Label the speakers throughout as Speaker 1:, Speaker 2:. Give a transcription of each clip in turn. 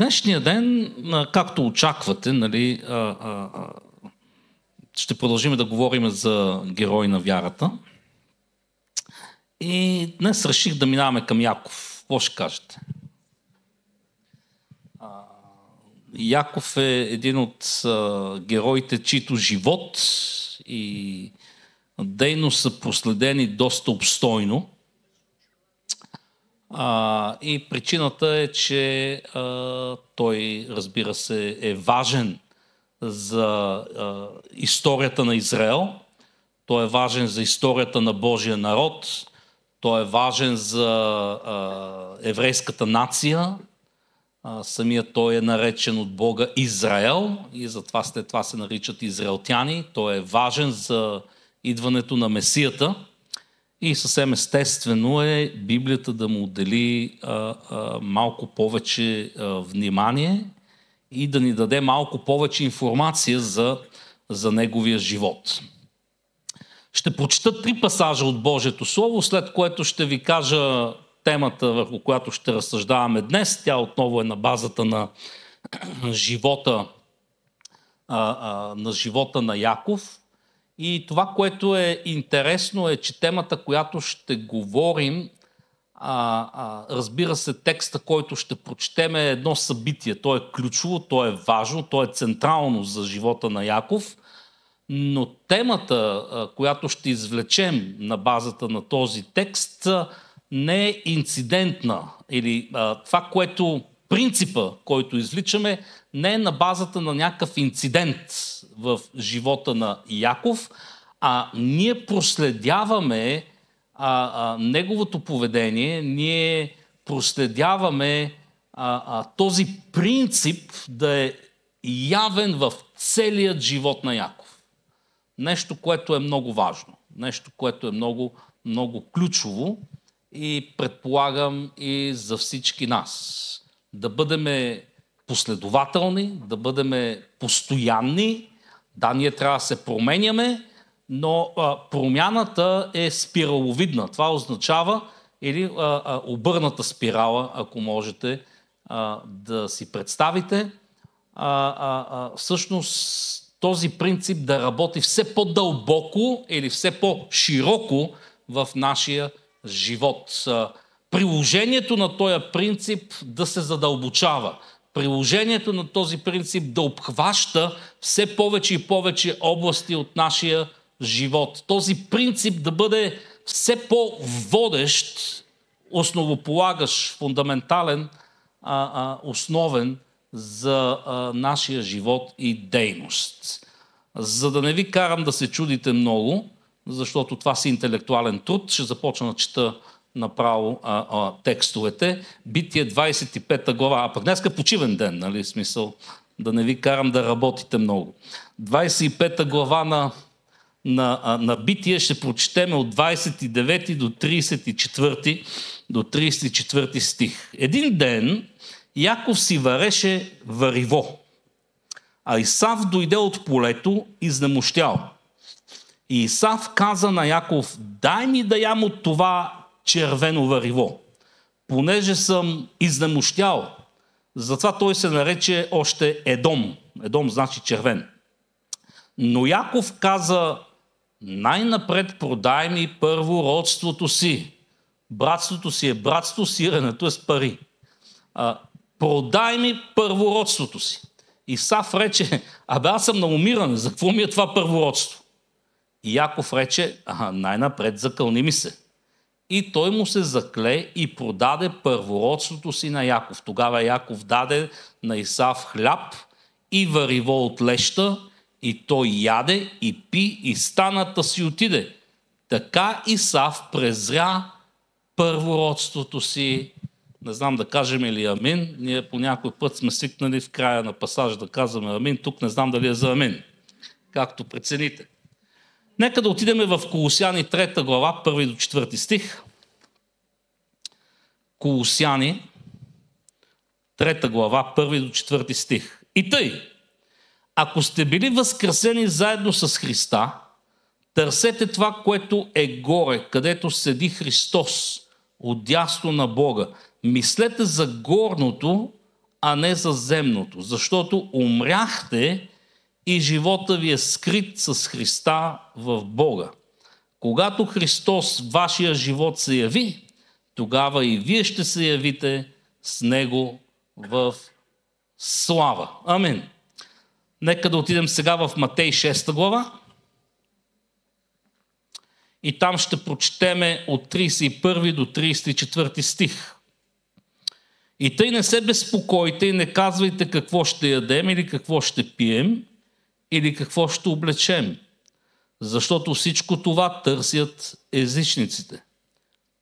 Speaker 1: Днешния ден, както очаквате, нали, ще продължим да говорим за герои на вярата. И днес реших да минаваме към Яков. Какво ще кажете? Яков е един от героите, чието живот и дейност са проследени доста обстойно. И причината е, че той, разбира се, е важен за историята на Израел. Той е важен за историята на Божия народ. Той е важен за еврейската нация. Самият той е наречен от Бога Израел и затова след това се наричат израелтяни. Той е важен за идването на Месията. И съвсем естествено е Библията да му отдели малко повече внимание и да ни даде малко повече информация за неговия живот. Ще прочета 3 пасажа от Божието Слово, след което ще ви кажа темата, върху която ще разсъждаваме днес. Тя отново е на базата на живота на Яков. И това, което е интересно, е, че темата, която ще говорим, разбира се, текста, който ще прочетем, е едно събитие. То е ключово, то е важно, то е централно за живота на Яков, но темата, която ще извлечем на базата на този текст, не е инцидентна. Или това, което принципа, който извличаме, не е на базата на някакъв инцидент в живота на Яков, а ние проследяваме неговото поведение, ние проследяваме този принцип да е явен в целият живот на Яков. Нещо, което е много важно, нещо, което е много, много ключово и предполагам и за всички нас. Да бъдем последователни, да бъдем постоянни. Да, ние трябва да се променяме, но промяната е спираловидна. Това означава или обърната спирала, ако можете да си представите. Всъщност този принцип да работи все по-дълбоко или все по-широко в нашия живот. Приложението на този принцип да се задълбочава. Приложението на този принцип да обхваща все повече и повече области от нашия живот. Този принцип да бъде все по-водещ, основополагащ, фундаментален, основен за нашия живот и дейност. За да не ви карам да се чудите много, защото това си интелектуален труд, ще започна да чета направо текстовете. Битие 25 глава, а пък днеска почивен ден, нали, смисъл, да не ви карам да работите много. 25 глава на Битие ще прочетем от 29 до 34 стих. Един ден Яков си вареше вариво, а Исав дойде от полето изнемощял. И Исав каза на Яков: дай ми да ям от това червено вариво, понеже съм изнемощял. Затова той се нарече още Едом. Едом значи червен. Но Яков каза: най-напред продай ми първо родството си. Братството си е братство, сиренето е с пари. Продай ми първо родството си. Исав рече: аз съм наумиран, за какво ми е това първородство? И Яков рече: най-напред закълни ми се. И той му се закле и продаде първородството си на Яков. Тогава Яков даде на Исав хляб и вариво от леща, и той яде и пи и станата си отиде. Така Исав презря първородството си. Не знам да кажем ли амин. Ние по някой път сме свикнали в края на пасажа да казваме амин. Тук не знам дали е за амин. Както прецените. Нека да отидем в Колосяни 3 глава, 1 до 4 стих. Колосяни 3 глава, 1 до 4 стих. И тъй, ако сте били възкресени заедно с Христа, търсете това, което е горе, където седи Христос, отдясно на Бога. Мислете за горното, а не за земното, защото умряхте и живота ви е скрит с Христа в Бога. Когато Христос, вашия живот, се яви, тогава и вие ще се явите с Него в слава. Амин. Нека да отидем сега в Матей 6 глава. И там ще прочетеме от 31 до 34 стих. И тъй не се безпокойте и не казвайте какво ще ядем или какво ще пием или какво ще облечем, защото всичко това търсят езичниците,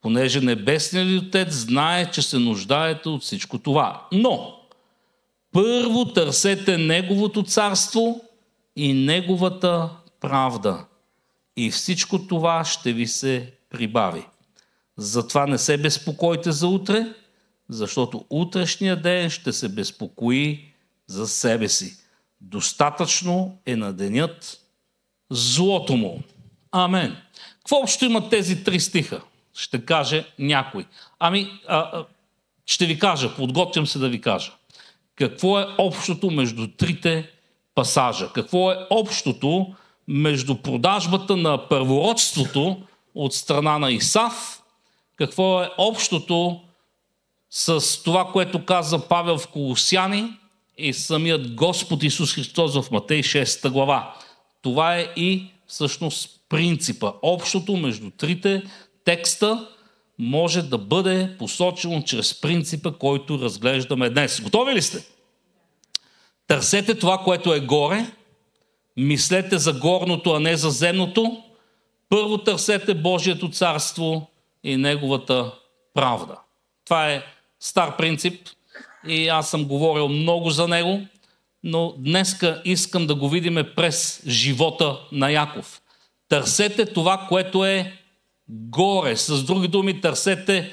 Speaker 1: понеже Небесният Отец знае, че се нуждаете от всичко това. Но първо търсете Неговото царство и Неговата правда, и всичко това ще ви се прибави. Затова не се безпокойте за утре, защото утрешния ден ще се безпокои за себе си. Достатъчно е на денят злото му. Амен. Какво общо имат тези три стиха? Ще каже някой. Ще ви кажа, подготвям се да ви кажа. Какво е общото между трите пасажа? Какво е общото между продажбата на първородството от страна на Исав? Какво е общото с това, което каза Павел в Колосяни и самият Господ Исус Христос в Матей 6 глава? Това е и всъщност принципа. Общото между трите текста може да бъде посочено чрез принципа, който разглеждаме днес. Готови ли сте? Търсете това, което е горе, мислете за горното, а не за земното. Първо търсете Божието царство и Неговата правда. Това е стар принцип и аз съм говорил много за него, но днеска искам да го видим през живота на Яков. Търсете това, което е горе. С други думи, търсете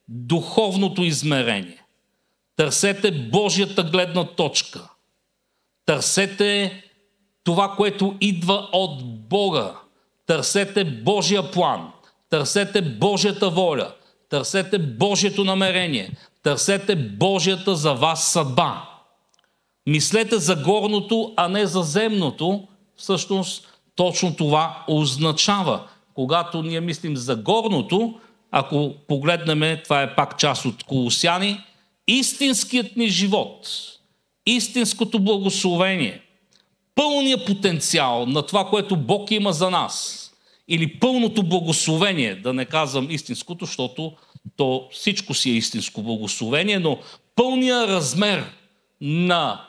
Speaker 1: духовното измерение. Търсете Божията гледна точка. Търсете това, което идва от Бога. Търсете Божия план. Търсете Божията воля. Търсете Божието намерение. Търсете Божията за вас съдба. Мислете за горното, а не за земното. Всъщност, точно това означава. Когато ние мислим за горното, ако погледнем, това е пак част от Колосяни, истинският ни живот, истинското благословение, пълният потенциал на това, което Бог има за нас, или пълното благословение, да не казвам истинското, защото то всичко си е истинско благословение, но пълният размер на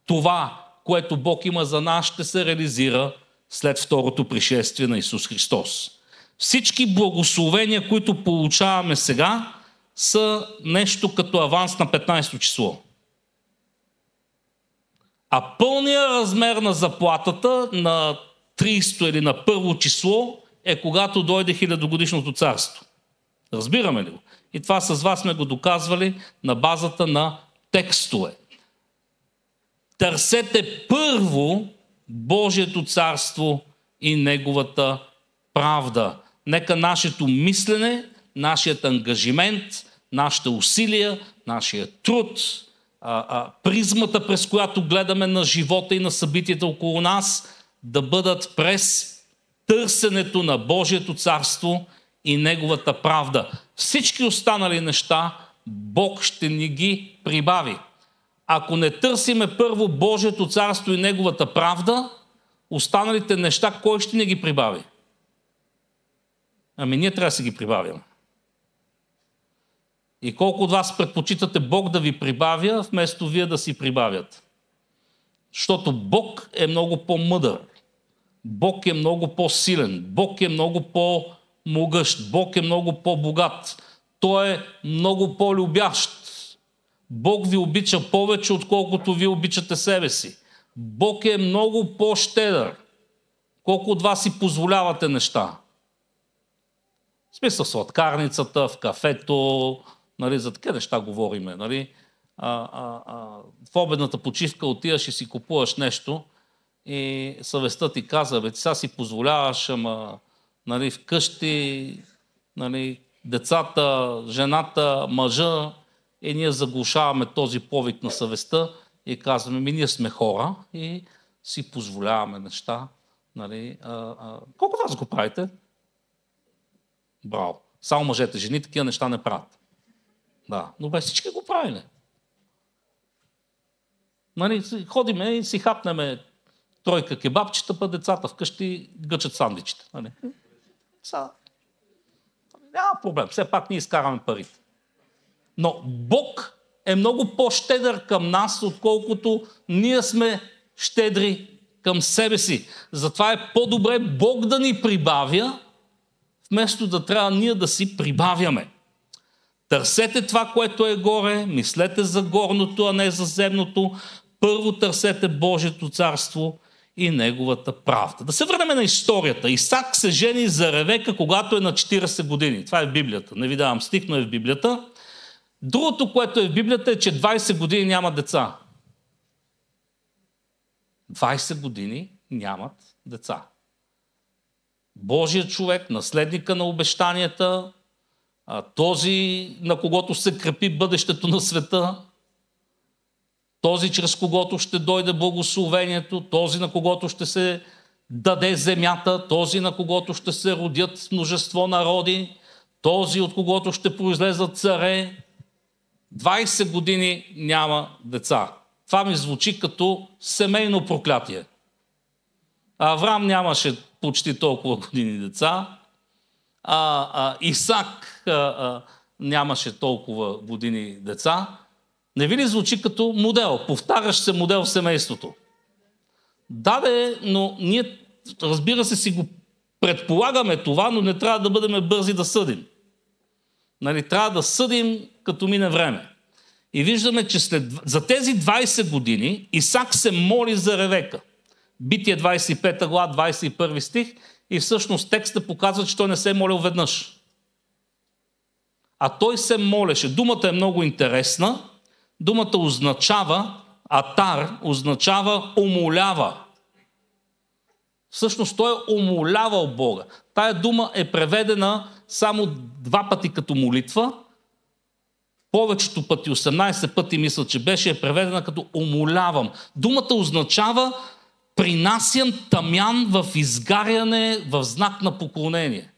Speaker 1: това, което Бог има за нас, ще се реализира след второто пришествие на Исус Христос. Всички благословения, които получаваме сега, са нещо като аванс на 15 число. А пълният размер на заплатата на 30 или на първо число е когато дойде хилядогодишното царство. Разбираме ли го? И това с вас сме го доказвали на базата на текстове. Търсете първо Божието царство и Неговата правда. Нека нашето мислене, нашият ангажимент, нашите усилия, нашия труд, призмата, през която гледаме на живота и на събитията около нас, да бъдат през търсенето на Божието царство и Неговата правда. Всички останали неща Бог ще ни ги прибави. Ако не търсиме първо Божието царство и Неговата правда, останалите неща кой ще ни ги прибави? Ние трябва да си ги прибавим. И колко от вас предпочитате Бог да ви прибавя, вместо вие да си прибавят? Защото Бог е много по-мъдър. Бог е много по-силен. Бог е много по-могъщ. Бог е много по-богат. Той е много по-любящ. Бог ви обича повече, отколкото ви обичате себе си. Бог е много по-щедър. Колко от вас си позволявате неща? В смисъл сладкарницата, в кафето, за такива неща говориме. В обедната почивка отиваш и си купуваш нещо и съвестта ти каза, ти сега си позволяваш, вкъщи, децата, жената, мъжа ние заглушаваме този повик на съвестта и казваме, ние сме хора и си позволяваме неща. Нали? Колко вас го правите? Браво. Само мъжете, жени такива неща не правят. Да, но без всички го правим. Нали, ходиме и си хапнеме тройка кебабчета, па децата вкъщи гъчат сандвичите. Нали? Няма проблем, все пак ние изкараме парите. Но Бог е много по-щедър към нас, отколкото ние сме щедри към себе си. Затова е по-добре Бог да ни прибавя, вместо да трябва ние да си прибавяме. Търсете това, което е горе, мислете за горното, а не за земното. Първо търсете Божието царство и Неговата правда. Да се върнем на историята. Исак се жени за Ревека, когато е на 40 години. Това е в Библията. Не ви давам стих, но е в Библията. Другото, което е в Библията, е, че 20 години няма деца. 20 години нямат деца. Божият човек, наследника на обещанията, този, на когото се крепи бъдещето на света, този, чрез когото ще дойде благословението, този, на когото ще се даде земята, този, на когото ще се родят множество народи, този, от когото ще произлезат царе. 20 години няма деца. Това ми звучи като семейно проклятие. Авраам нямаше почти толкова години деца, Исак нямаше толкова години деца. Не ви ли звучи като модел, повтарящ се модел в семейството? Да, но ние, разбира се, си го предполагаме това, но не трябва да бъдем бързи да съдим. Нали, трябва да съдим, като мине време. И виждаме, че за тези 20 години Исак се моли за Ревека. Битие 25 глава, 21 стих, и всъщност текстът показва, че той не се е молил веднъж. А той се молеше. Думата е много интересна. Думата означава, атар означава умолява. Всъщност той е умолявал Бога. Тая дума е преведена само 2 пъти като молитва. Повечето пъти, 18 пъти мисля, че беше, е преведена като умолявам. Думата означава принасям тамян в изгаряне, в знак на поклонение.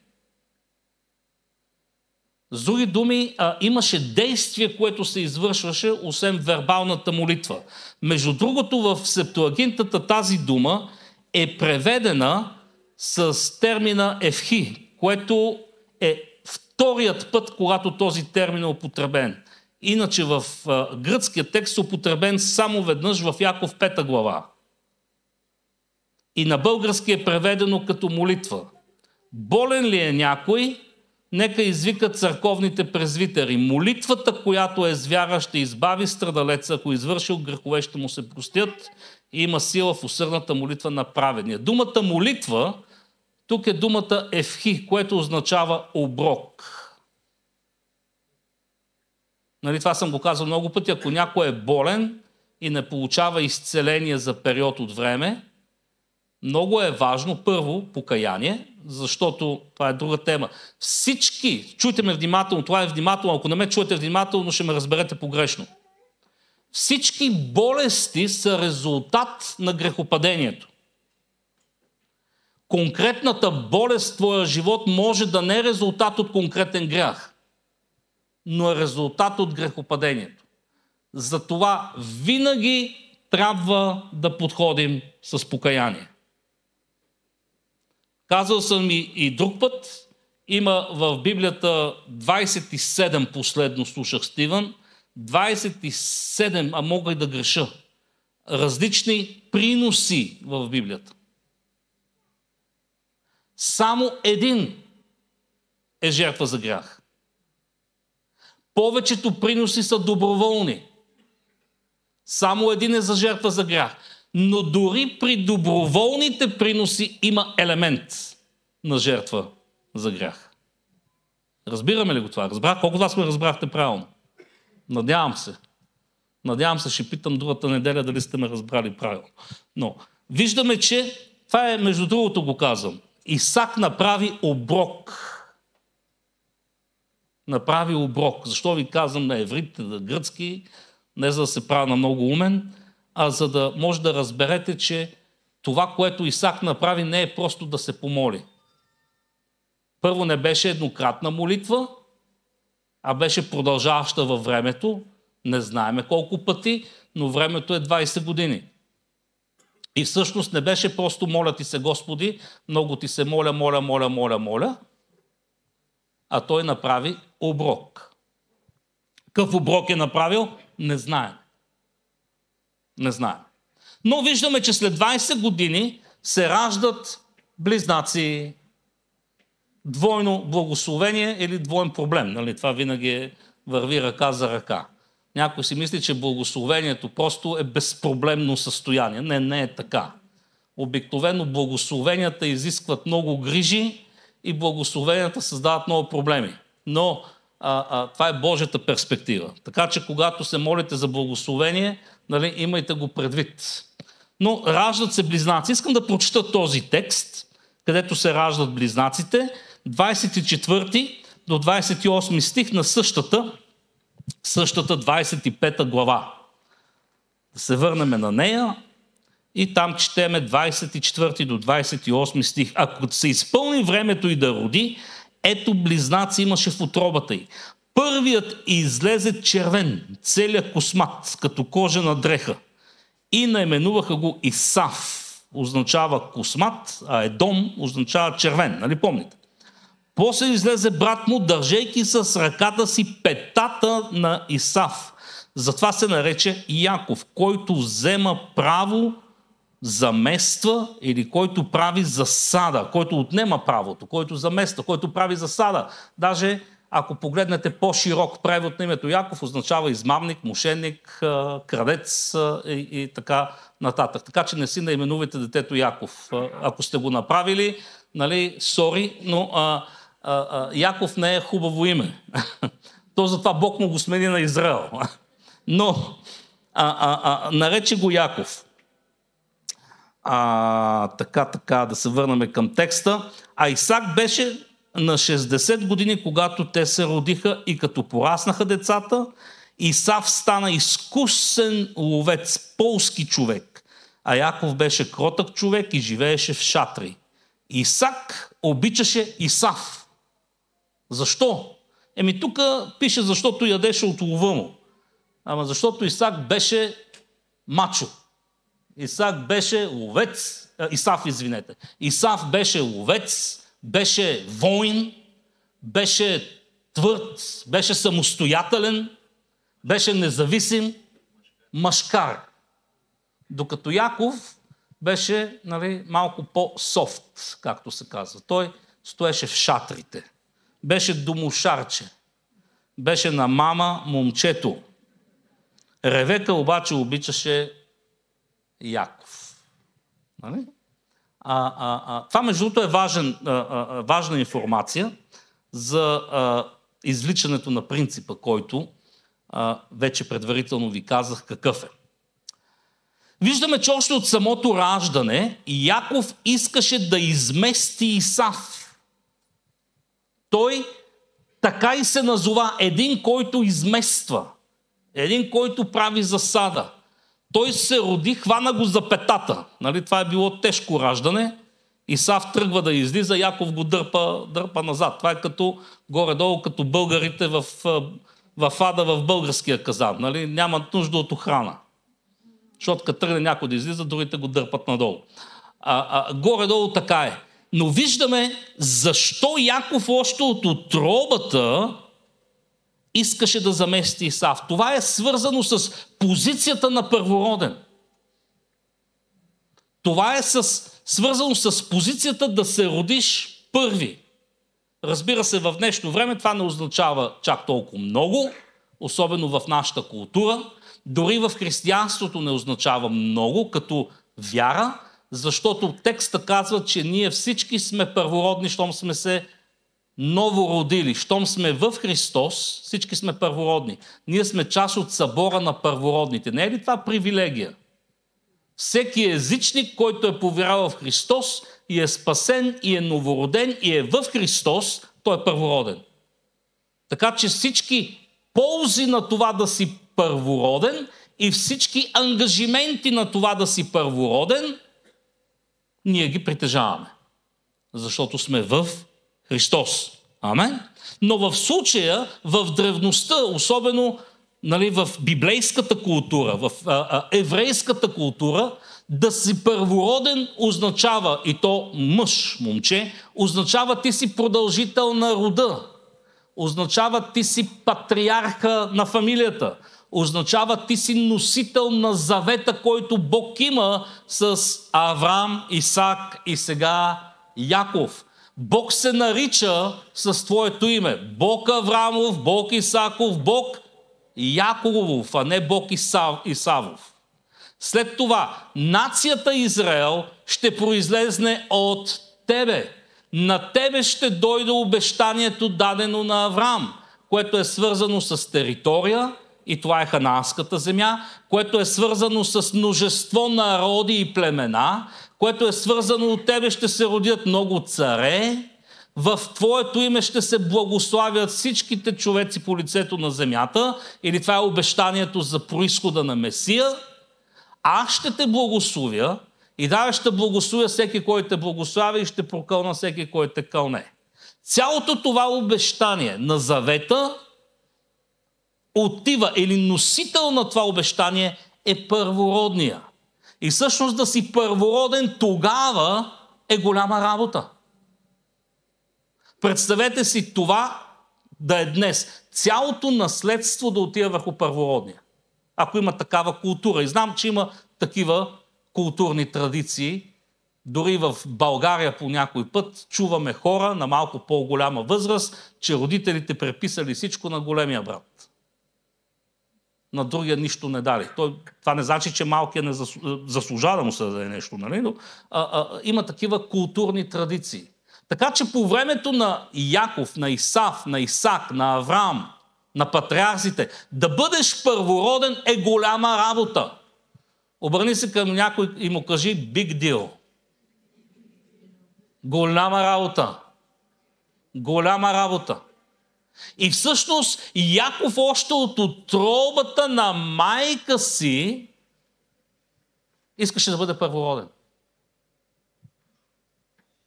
Speaker 1: С други думи, имаше действие, което се извършваше, освен вербалната молитва. Между другото, в Септуагинтата тази дума е преведена с термина евхи, което е вторият път, когато този термин е употребен. Иначе в гръцкия текст е употребен само веднъж в Яков 5 глава. И на български е преведено като молитва. Болен ли е някой, нека извика църковните презвитери. Молитвата, която е с вяра, ще избави страдалеца, ако извършил грехове, ще му се простят и има сила в усърдната молитва на праведния. Думата молитва, тук е думата евхи, което означава оброк. Нали, това съм го казал много пъти. Ако някой е болен и не получава изцеление за период от време, много е важно, първо, покаяние, защото това е друга тема. Всички, чуйте ме внимателно, това е внимателно, ако не ме чуете внимателно, ще ме разберете погрешно. Всички болести са резултат на грехопадението. Конкретната болест в твоя живот може да не е резултат от конкретен грях, но е резултат от грехопадението. Затова винаги трябва да подходим с покаяние. Казал съм и друг път, има в Библията 27, последно слушах Стивън, 27, а мога и да греша, различни приноси в Библията. Само един е жертва за грях. Повечето приноси са доброволни. Само един е за жертва за грях. Но дори при доброволните приноси има елемент на жертва за грях. Разбираме ли го това? Разбрах? Колко вас ме разбрахте правилно? Надявам се. Надявам се, ще питам другата неделя дали сте ме разбрали правилно. Но виждаме, че това е, между другото го казвам, Исак направи оброк. направи оброк. Защо ви казвам на еврит, на гръцки, не за да се правя на много умен, а за да може да разберете, че това, което Исак направи, не е просто да се помоли. Първо не беше еднократна молитва, а беше продължаваща във времето. Не знаеме колко пъти, но времето е 20 години. И всъщност не беше просто моля ти се, Господи, много ти се моля, а той направи оброк. Какъв оброк е направил? Не знаем. Не знаем. Но виждаме, че след 20 години се раждат близнаци. Двойно благословение или двоен проблем. Нали? Това винаги върви ръка за ръка. Някой си мисли, че благословението просто е безпроблемно състояние. Не е така. Обикновено благословенията изискват много грижи и благословенията създават много проблеми. Но това е Божията перспектива. Така че когато се молите за благословение, нали, имайте го предвид. Но раждат се близнаци. Искам да прочита този текст, където се раждат близнаците, 24 до 28 стих на същата 25 глава. Да се върнем на нея и там четеме 24 до 28 стих. Ако се изпълни времето и да роди, ето близнаци имаше в утробата й. Първият излезе червен, целият космат, като кожена дреха. И наименуваха го Исав. Означава космат, а Едом означава червен. Нали помните? После излезе брат му, държейки с ръката си петата на Исав. Затова се нарече Яков, който взема право, замества или който прави засада, който отнема правото, който замества, който прави засада. Даже ако погледнете по-широк превод на името Яков, означава измамник, мошенник, крадец и така нататък. Така че не си наименувайте детето Яков. Ако сте го направили, нали, сори, но Яков не е хубаво име. То затова Бог му го смени на Израел. Но нарече го Яков. Така, да се върнем към текста. А Исак беше на 60 години, когато те се родиха и като пораснаха децата, Исав стана изкусен ловец, полски човек. А Яков беше кротък човек и живееше в шатри. Исак обичаше Исав. Защо? Тук пише, защото ядеше от лова му. Ама защото Исак беше мачо. Исак беше ловец. Исав беше ловец, беше воин, беше твърд, беше самостоятелен, беше независим мъжкар. Докато Яков беше, нали, малко по-софт, както се казва. Той стоеше в шатрите. Беше домошарче. Беше на мама момчето. Ревека обаче обичаше Яков. Нали? Това между другото е важна информация за извличането на принципа, който вече предварително ви казах какъв е. Виждаме, че още от самото раждане Яков искаше да измести Исав. Той така и се назова един, който измества, един, който прави засада. Той се роди, хвана го за петата. Нали? Това е било тежко раждане. Исав тръгва да излиза, Яков го дърпа назад. Това е като горе-долу, като българите в ада в българския казан. Нали? Нямат нужда от охрана. Защото като тръгне някой да излиза, другите го дърпат надолу. Горе-долу така е. Но виждаме защо Яков още от утробата искаше да замести Исав. Това е свързано с позицията на първороден. Това е свързано с позицията да се родиш първи. Разбира се, в днешно време това не означава чак толкова много, особено в нашата култура. Дори в християнството не означава много, като вяра, защото текста казва, че ние всички сме първородни, щом сме се новородили. Щом сме в Христос, всички сме първородни. Ние сме част от събора на първородните. Не е ли това привилегия? Всеки езичник, който е повярвал в Христос и е спасен, и е новороден, и е в Христос, той е първороден. Така че всички ползи на това да си първороден и всички ангажименти на това да си първороден, ние ги притежаваме. Защото сме в Христос. Амен? Но в случая, в древността, особено в библейската култура, в еврейската култура, да си първороден означава, и то мъж, момче, означава ти си продължител на рода, означава ти си патриарха на фамилията, означава ти си носител на завета, който Бог има с Авраам, Исак и сега Яков. Бог се нарича с твоето име. Бог Авраамов, Бог Исаков, Бог Яковов, а не Бог Исавов. След това, нацията Израел ще произлезне от тебе. На тебе ще дойде обещанието дадено на Авраам, което е свързано с територия, и това е ханаанската земя, което е свързано с множество народи и племена, което е свързано от тебе ще се родят много царе, в твоето име ще се благославят всичките човеци по лицето на земята, или това е обещанието за произхода на Месия. Аз ще те благословя и ще благословя всеки, който те благославя, и ще прокълна всеки, който те кълне. Цялото това обещание на завета отива, или носител на това обещание е първородния. И всъщност да си първороден тогава е голяма работа. Представете си това да е днес. Цялото наследство да отива върху първородния. Ако има такава култура. И знам, че има такива културни традиции. Дори в България по някой път чуваме хора на малко по-голяма възраст, че родителите преписали всичко на големия брат. На другия нищо не дали. Това не значи, че малкият не заслужава да му се даде нещо, нали? Но има такива културни традиции. Така че по времето на Яков, на Исав, на Исак, на Авраам, на патриарсите, да бъдеш първороден е голяма работа. Обърни се към някой и му кажи big deal. Голяма работа. Голяма работа. И всъщност Яков още от утробата на майка си искаше да бъде първороден.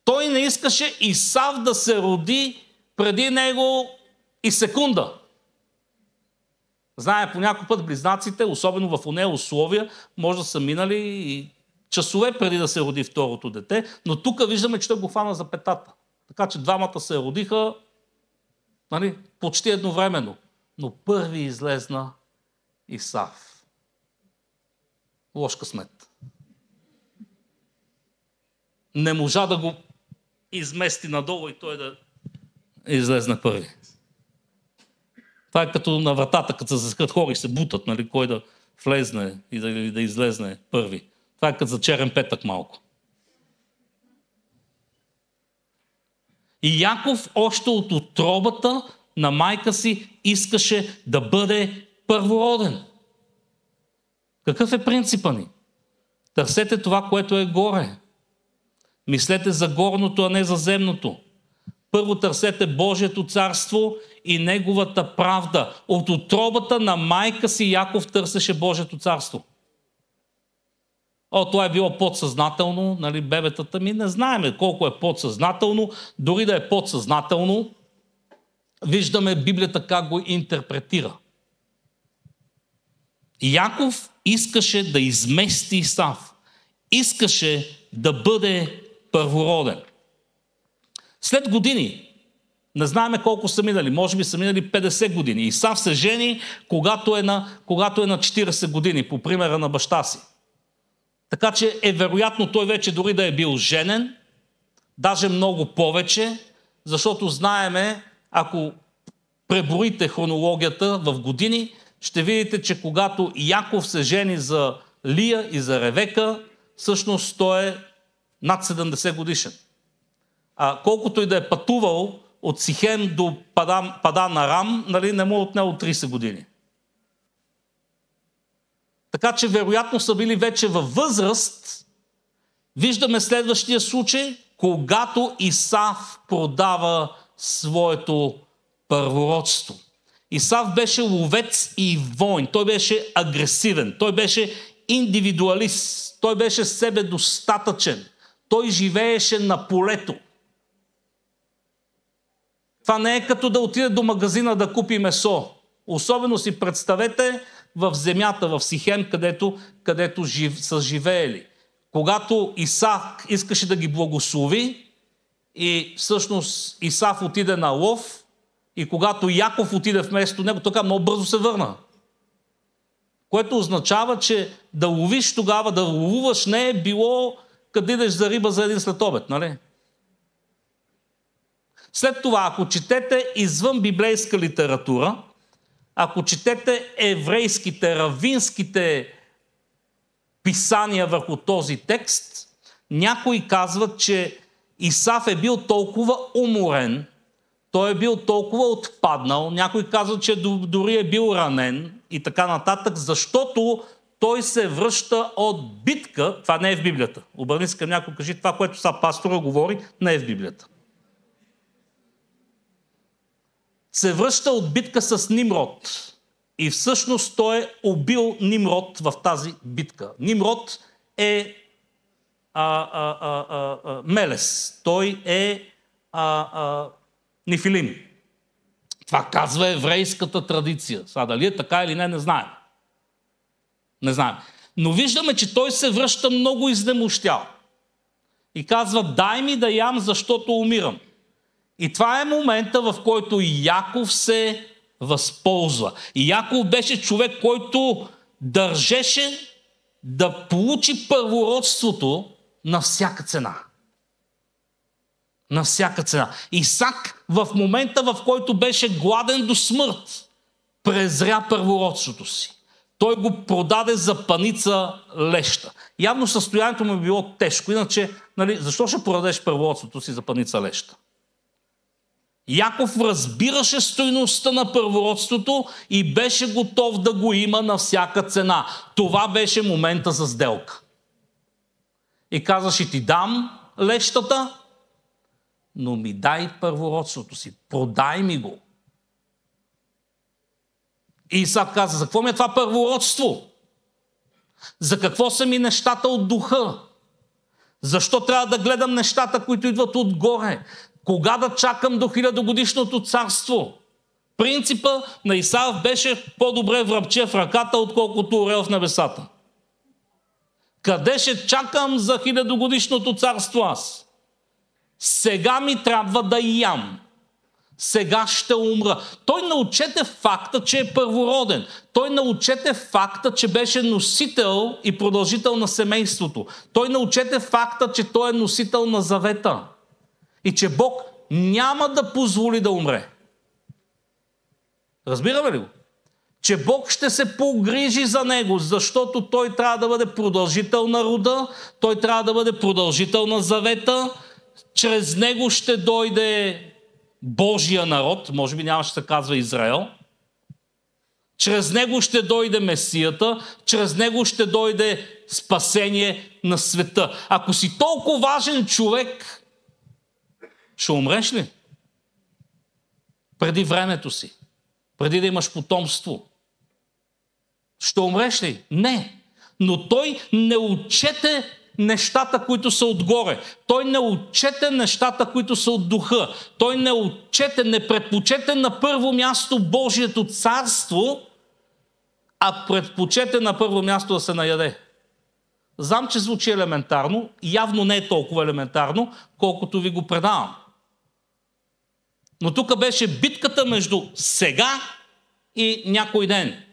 Speaker 1: Той не искаше Исав да се роди преди него и секунда. Знае, по някой път близнаците, особено в онея условия, може да са минали и часове преди да се роди второто дете, но тук виждаме, че той го хвана за петата. Така че двамата се родиха почти едновременно. Но първи излезна Исав. Лош късмет. Не можа да го измести надолу и той да излезне първи. Това е като на вратата, като се заскат хора и се бутат, кой да влезне и да излезне първи. Това е като за черен петък малко. И Яков още от утробата на майка си искаше да бъде първороден. Какъв е принципът ни? Търсете това, което е горе. Мислете за горното, а не за земното. Първо търсете Божието царство и Неговата правда. От утробата на майка си Яков търсеше Божието царство. Това е било подсъзнателно, бебетата ми. Не знаеме колко е подсъзнателно. Дори да е подсъзнателно, виждаме Библията как го интерпретира. Яков искаше да измести Исав. Искаше да бъде първороден. След години, не знаеме колко са минали, може би са минали 50 години. Исав се жени, когато е на 40 години, по примера на баща си. Така че е вероятно той вече дори да е бил женен, даже много повече, защото знаеме, ако преброите хронологията в години, ще видите, че когато Яков се жени за Лия и за Ревека, всъщност той е над 70 годишен. Колкото и да е пътувал от Сихем до Падан Арам, не му отнело 30 години. Така че вероятно са били вече във възраст. Виждаме следващия случай, когато Исав продава своето първородство. Исав беше ловец и войн. Той беше агресивен. Той беше индивидуалист. Той беше себедостатъчен. Той живееше на полето. Това не е като да отиде до магазина да купи месо. Особено си представете в земята, в Сихем, където са живеели. Когато Исак искаше да ги благослови и всъщност Исав отиде на лов и когато Яков отиде вместо него, така много бързо се върна. Което означава, че да ловиш тогава, да ловуваш не е било къде идеш за риба за един следобед, нали? След това, ако четете извън библейска литература, ако четете еврейските, равинските писания върху този текст, някои казват, че Исав е бил толкова уморен, той е бил толкова отпаднал, някои казват, че дори е бил ранен и така нататък, защото той се връща от битка. Това не е в Библията. Обърни се към някой, кажи, това, което са пастора говори, не е в Библията. Се връща от битка с Нимрод. И всъщност той е убил Нимрод в тази битка. Нимрод е Мелес. Той е Нефилим. Това казва еврейската традиция. Сега дали е така или не, не знаем. Не знаем. Но виждаме, че той се връща много изнемощял. И казва, дай ми да ям, защото умирам. И това е момента, в който Яков се възползва. И Яков беше човек, който държеше да получи първородството на всяка цена. На всяка цена. Исак в момента, в който беше гладен до смърт, презря първородството си. Той го продаде за паница леща. Явно състоянието му е било тежко. Иначе, нали, защо ще продадеш първородството си за паница леща? Яков разбираше стойността на първородството и беше готов да го има на всяка цена. Това беше момента за сделка. И каза, ще ти дам лещата, но ми дай първородството си. Продай ми го. И Исак каза, за какво ми е това първородство? За какво са ми нещата от духа? Защо трябва да гледам нещата, които идват отгоре? Кога да чакам до 1000-годишното царство? Принципа на Исав беше по-добре връбче в ръката, отколкото орел в небесата. Къде ще чакам за 1000-годишното царство аз? Сега ми трябва да ям. Сега ще умра. Той не отчете факта, че е първороден. Той не отчете факта, че беше носител и продължител на семейството. Той не отчете факта, че той е носител на завета. И че Бог няма да позволи да умре. Разбираме ли го? Че Бог ще се погрижи за него, защото той трябва да бъде продължител на рода, той трябва да бъде продължител на завета, чрез него ще дойде Божия народ, може би нямаше да се казва Израел, чрез него ще дойде Месията, чрез него ще дойде спасение на света. Ако си толкова важен човек, ще умреш ли? Преди времето си. Преди да имаш потомство. Ще умреш ли? Не. Но той не отчете нещата, които са отгоре. Той не отчете нещата, които са от духа. Той не отчете, не предпочете на първо място Божието царство, а предпочете на първо място да се наяде. Знам, че звучи елементарно, явно не е толкова елементарно, колкото ви го предавам. Но тук беше битката между сега и някой ден.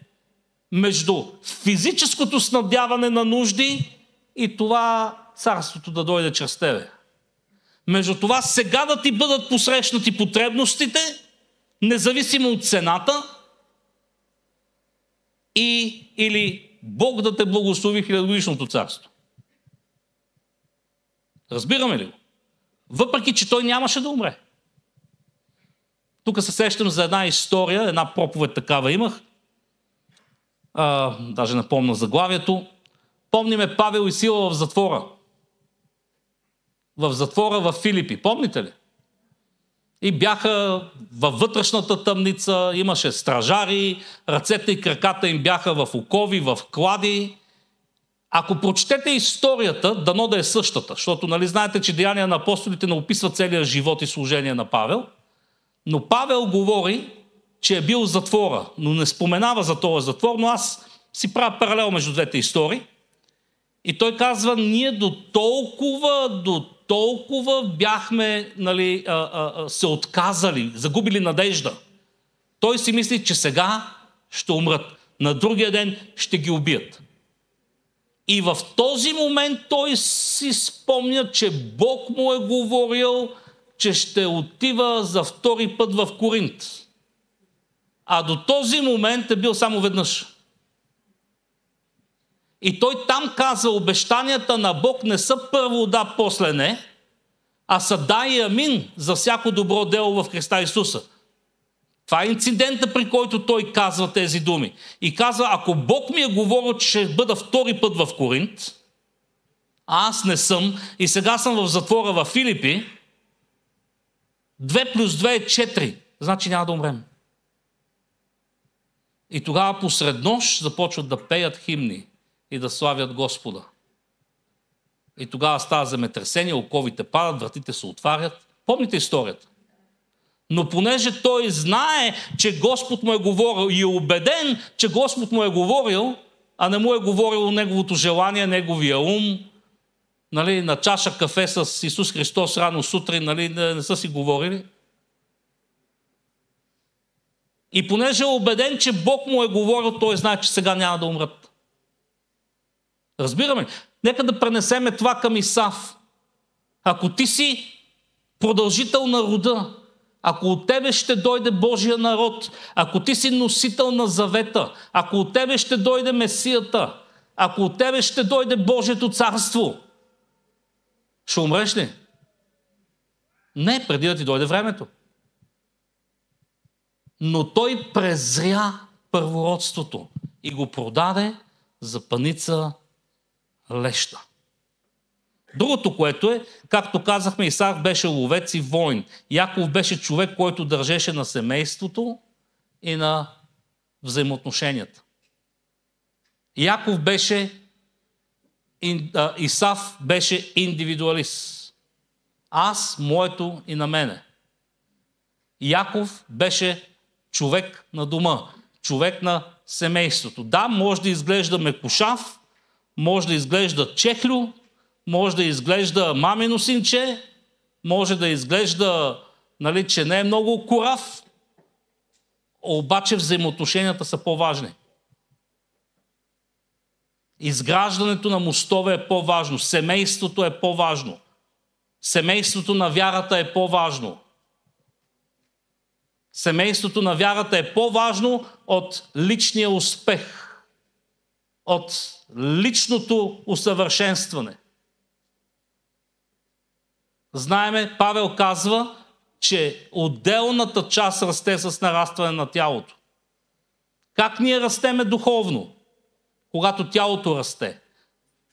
Speaker 1: Между физическото снабдяване на нужди и това царството да дойде чрез тебе. Между това сега да ти бъдат посрещнати потребностите, независимо от цената, или Бог да те благослови 1000-годишното царство. Разбираме ли го? Въпреки, че той нямаше да умре. Тук се сещам за една история, една проповед такава имах. Даже не помня заглавието. Помниме Павел и Сила в затвора. В затвора в Филипи. Помните ли? И бяха във вътрешната тъмница, имаше стражари, ръцете и краката им бяха в окови, в клади. Ако прочетете историята, дано да е същата, защото нали знаете, че Деяния на апостолите не описват целия живот и служение на Павел, но Павел говори, че е бил в затвора, но не споменава за този затвор, но аз си правя паралел между двете истории. И той казва, ние до толкова бяхме се отказали, загубили надежда. Той си мисли, че сега ще умрат. На другия ден ще ги убият. И в този момент той си спомня, че Бог му е говорил, че ще отива за втори път в Коринт. А до този момент е бил само веднъж. И той там каза, обещанията на Бог не са първо да, после не, а са да и амин за всяко добро дело в Христа Исуса. Това е инцидента, при който той казва тези думи. И казва, ако Бог ми е говорил, че ще бъда втори път в Коринт, а аз не съм, и сега съм в затвора в Филипи, 2 плюс 2 е 4, значи няма да умрем. И тогава посред нощ започват да пеят химни и да славят Господа. И тогава става земетресение, оковите падат, вратите се отварят. Помните историята? Но понеже той знае, че Господ му е говорил и е убеден, че Господ му е говорил, а не му е говорил неговото желание, неговия ум, нали, на чаша кафе с Исус Христос рано сутрин, нали, не са си говорили. И понеже е убеден, че Бог му е говорил, той знае, че сега няма да умрат. Разбираме? Нека да пренесеме това към Исав. Ако ти си продължител на рода, ако от тебе ще дойде Божия народ, ако ти си носител на завета, ако от тебе ще дойде Месията, ако от тебе ще дойде Божието царство, ще умреш ли? Не, преди да ти дойде времето. Но той презря първородството и го продаде за паница леща. Другото, което е, както казахме, Исав беше ловец и войн. Яков беше човек, който държеше на семейството и на взаимоотношенията. Исав беше индивидуалист. Аз, моето и на мене. Яков беше човек на дома, човек на семейството. Да, може да изглежда мекушав, може да изглежда чехлю, може да изглежда мамино синче, може да изглежда, нали, че не е много корав, обаче взаимоотношенията са по-важни. Изграждането на мостове е по-важно, семейството е по-важно, семейството на вярата е по-важно. Семейството на вярата е по-важно от личния успех, от личното усъвършенстване. Знаеме, Павел казва, че отделната част расте с нарастване на тялото. Как ние растеме духовно, когато тялото расте?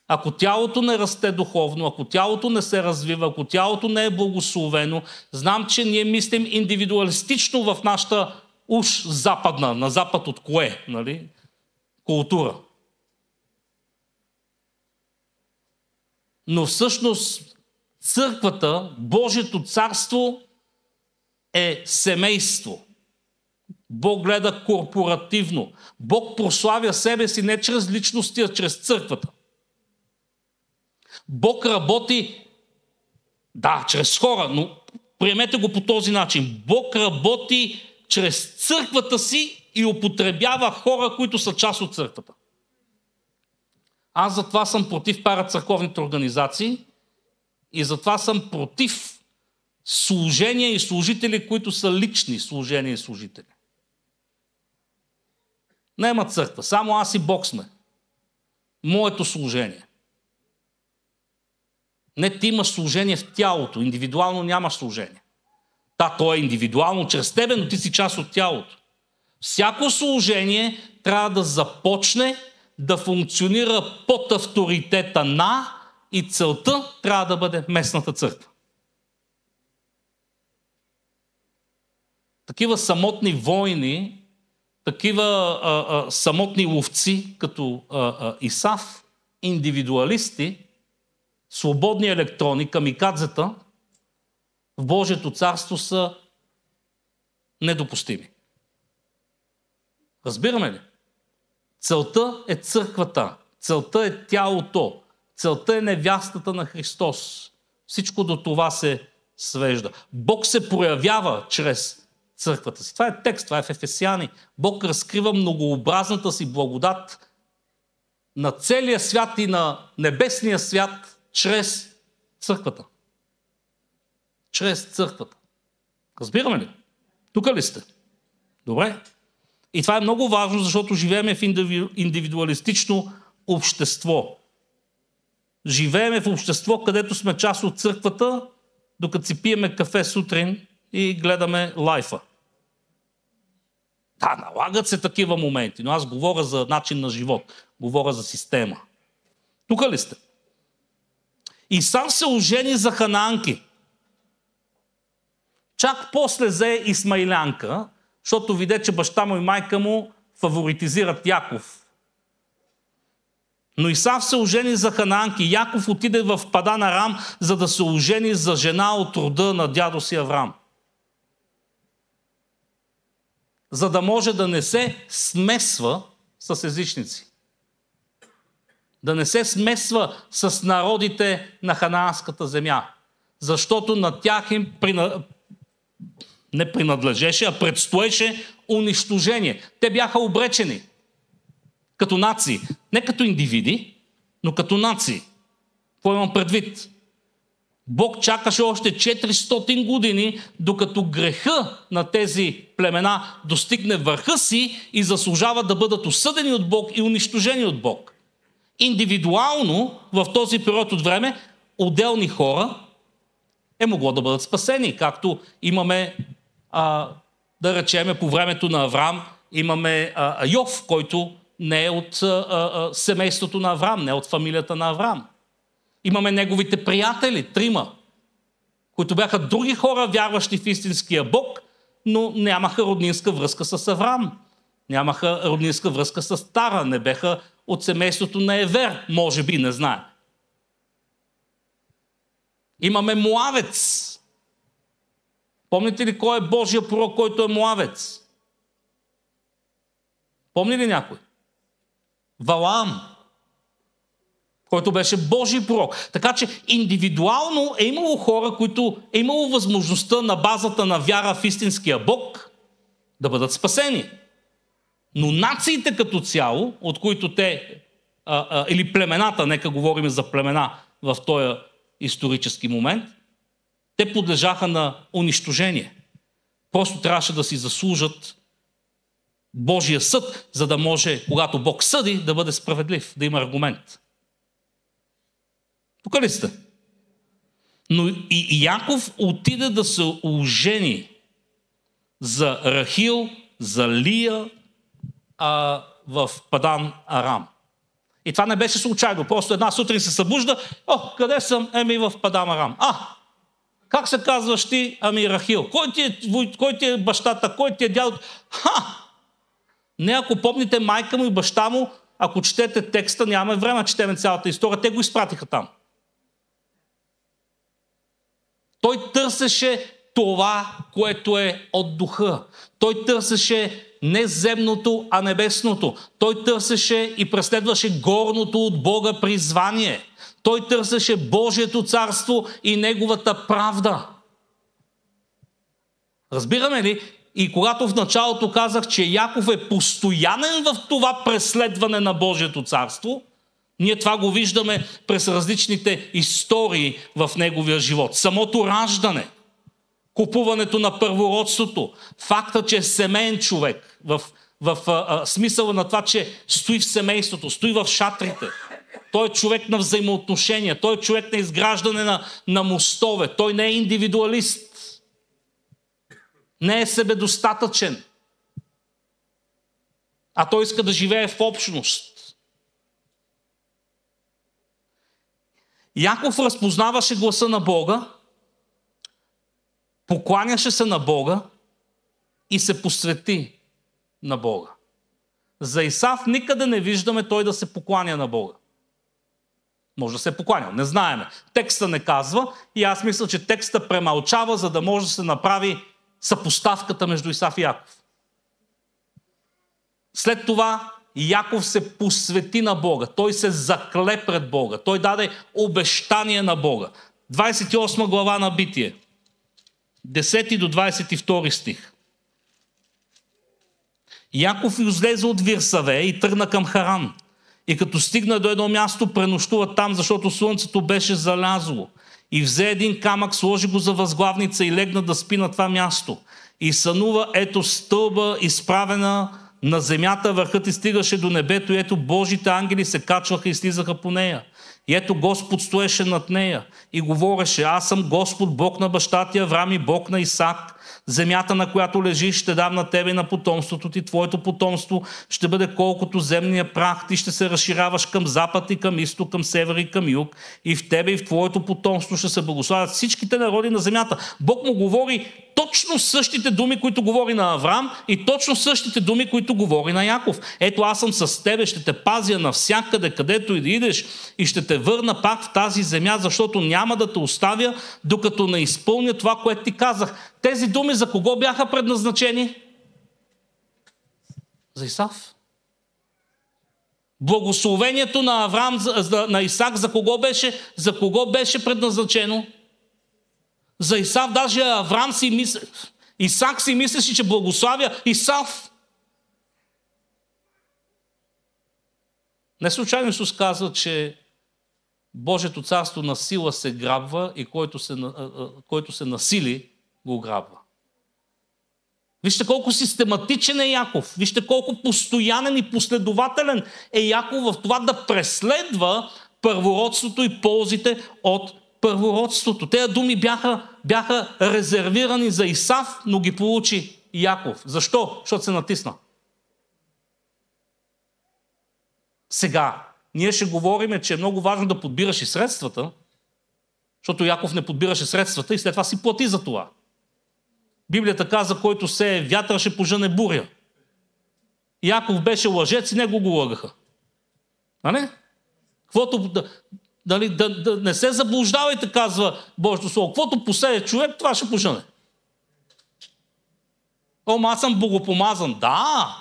Speaker 1: Ако тялото не расте духовно, ако тялото не се развива, ако тялото не е благословено, знам, че ние мислим индивидуалистично в нашата уж западна, на запад от кое, нали? Култура. Но всъщност църквата, Божието царство е семейство. Бог гледа корпоративно. Бог прославя себе си не чрез личности, а чрез църквата. Бог работи, да, чрез хора, но приемете го по този начин. Бог работи чрез църквата си и употребява хора, които са част от църквата. Аз затова съм против парацърковните организации и затова съм против служения и служители, които са лични служения и служители. Нема църква, само аз и Бог сме. Моето служение. Не, ти имаш служение в тялото, индивидуално нямаш служение. Да, то е индивидуално чрез тебе, но ти си част от тялото. Всяко служение трябва да започне да функционира под авторитета на и целта трябва да бъде местната църква. такива самотни войни, такива самотни ловци, като Исав, индивидуалисти, свободни електрони, камикадзета, в Божието царство са недопустими. Разбираме ли? Целта е църквата, целта е тялото, целта е невястата на Христос. Всичко до това се свежда. Бог се проявява чрез църквата си. Това е текст, това е в Ефесяни. Бог разкрива многообразната си благодат на целия свят и на небесния свят чрез църквата. Чрез църквата. Разбираме ли? Тук ли сте? Добре. И това е много важно, защото живеем в индивидуалистично общество. Живеем в общество, където сме част от църквата, докато си пиеме кафе сутрин и гледаме лайфа. Да, налагат се такива моменти, но аз говоря за начин на живот. Говоря за система. Тук ли сте? Исав се ожени за ханаанки. Чак после взе Исмаилянка, защото виде, че баща му и майка му фаворитизират Яков. Но Исав се ожени за ханаанки. Яков отиде в Падан Арам, за да се ожени за жена от рода на дядо си Аврам. За да може да не се смесва с езичници. Да не се смесва с народите на ханаанската земя. Защото на тях им не принадлежеше, а предстоеше унищожение. Те бяха обречени като нации. Не като индивиди, но като нации. Какво имам предвид? Бог чакаше още 400 години, докато греха на тези племена достигне върха си и заслужава да бъдат осъдени от Бог и унищожени от Бог. Индивидуално в този период от време отделни хора е могло да бъдат спасени, както имаме, да речеме, по времето на Аврам, имаме Йов, който не е от семейството на Аврам, не е от фамилията на Аврам. Имаме неговите приятели, 3, които бяха други хора, вярващи в истинския Бог, но нямаха роднинска връзка с Аврам. Нямаха роднинска връзка с Тара, не беха от семейството на Евер, може би, не знае. Имаме Моавец. Помните ли кой е Божия пророк, който е Моавец? Помни ли някой? Валаам, който беше Божий пророк. Така че индивидуално е имало хора, които е имало възможността на базата на вяра в истинския Бог да бъдат спасени. Но нациите като цяло, от които те, или племената, нека говорим за племена в този исторически момент, те подлежаха на унищожение. Просто трябваше да си заслужат Божия съд, за да може, когато Бог съди, да бъде справедлив, да има аргумент. Тук ли сте? Но и Яков отиде да се ожени за Рахил, за Лия в Падан Арам. И това не беше случайно. Просто една сутрин се събужда. Къде съм? В Падан Арам. Как се казваш ти? Рахил. Кой ти е бащата? Кой ти е дядото? Не, ако помните майка му и баща му, ако четете текста, нямаме време да четеме цялата история. Те го изпратиха там. Той търсеше това, което е от духа. Той търсеше не земното, а небесното. Той търсеше и преследваше горното от Бога призвание. Той търсеше Божието царство и неговата правда. Разбираме ли? И когато в началото казах, че Яков е постоянен в това преследване на Божието царство, ние това го виждаме през различните истории в неговия живот. Самото раждане, купуването на първородството, факта, че е семейен човек, в смисъла на това, че стои в семейството, стои в шатрите. Той е човек на взаимоотношения, той е човек на изграждане на мостове, той не е индивидуалист, не е себедостатъчен, а той иска да живее в общност. Яков разпознаваше гласа на Бога, покланяше се на Бога и се посвети на Бога. За Исав никъде не виждаме той да се покланя на Бога. Може да се е покланял, не знаеме. Текста не казва и аз мисля, че текста премълчава, за да може да се направи съпоставката между Исав и Яков. След това Яков се посвети на Бога. Той се закле пред Бога. Той даде обещание на Бога. 28 глава на Битие. 10 до 22 стих. Яков излезе от Вирсаве и тръгна към Харан. И като стигна до едно място, пренощува там, защото слънцето беше залязло. И взе един камък, сложи го за възглавница и легна да спи на това място. И сънува, ето стълба, изправена на земята, върхът и стигаше до небето, и ето Божите ангели се качваха и слизаха по нея. И ето Господ стоеше над нея и говореше: аз съм Господ, Бог на баща ти Аврам и Бог на Исак. Земята, на която лежиш, ще дам на тебе и на потомството ти. Твоето потомство ще бъде колкото земния прах. Ти ще се разширяваш към запад и към изток, към север и към юг. И в тебе и в твоето потомство ще се благославят всичките народи на земята. Бог му говори точно същите думи, които говори на Аврам, и точно същите думи, които говори на Яков. Ето, аз съм с тебе, ще те пазя навсякъде, където и да идеш, и ще те върна пак в тази земя, защото няма да те оставя, докато не изпълня това, което ти казах. Тези думи за кого бяха предназначени? За Исав. Благословението на Аврам, на Исак, за кого беше? За кого беше предназначено? За Исав. Даже Аврам си мисли, Исак си мислеше, че благославя Исав. Не случайно Исус казва, че Божието царство на сила се грабва и който се насили, го грабва. Вижте колко систематичен е Яков. Вижте колко постоянен и последователен е Яков в това да преследва първородството и ползите от първородството. Тези думи бяха резервирани за Исав, но ги получи Яков. Защо? Защото се натисна. Сега, ние ще говорим, че е много важно да подбираш и средствата, защото Яков не подбираше средствата и след това си плати за това. Библията каза, който се вятър, ще пожъне буря. Яков беше лъжец и него го лъгаха. А не? Да не се заблуждавайте, казва Божието Слово. Каквото посее човек, това ще пожъне. Аз съм богопомазан. Да!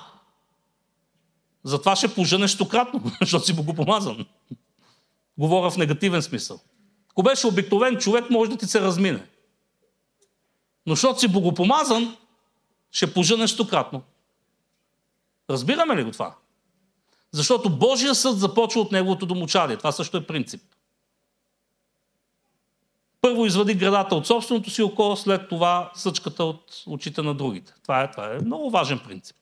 Speaker 1: Затова ще пожънеш стократно, защото си богопомазан. Говоря в негативен смисъл. Ако беше обикновен човек, може да ти се размине. Но защото си богопомазан, ще пожънеш стократно. Разбираме ли го това? Защото Божия съд започва от неговото домочадие. Това също е принцип. Първо извади гредата от собственото си око, след това съчката от очите на другите. Това е много важен принцип.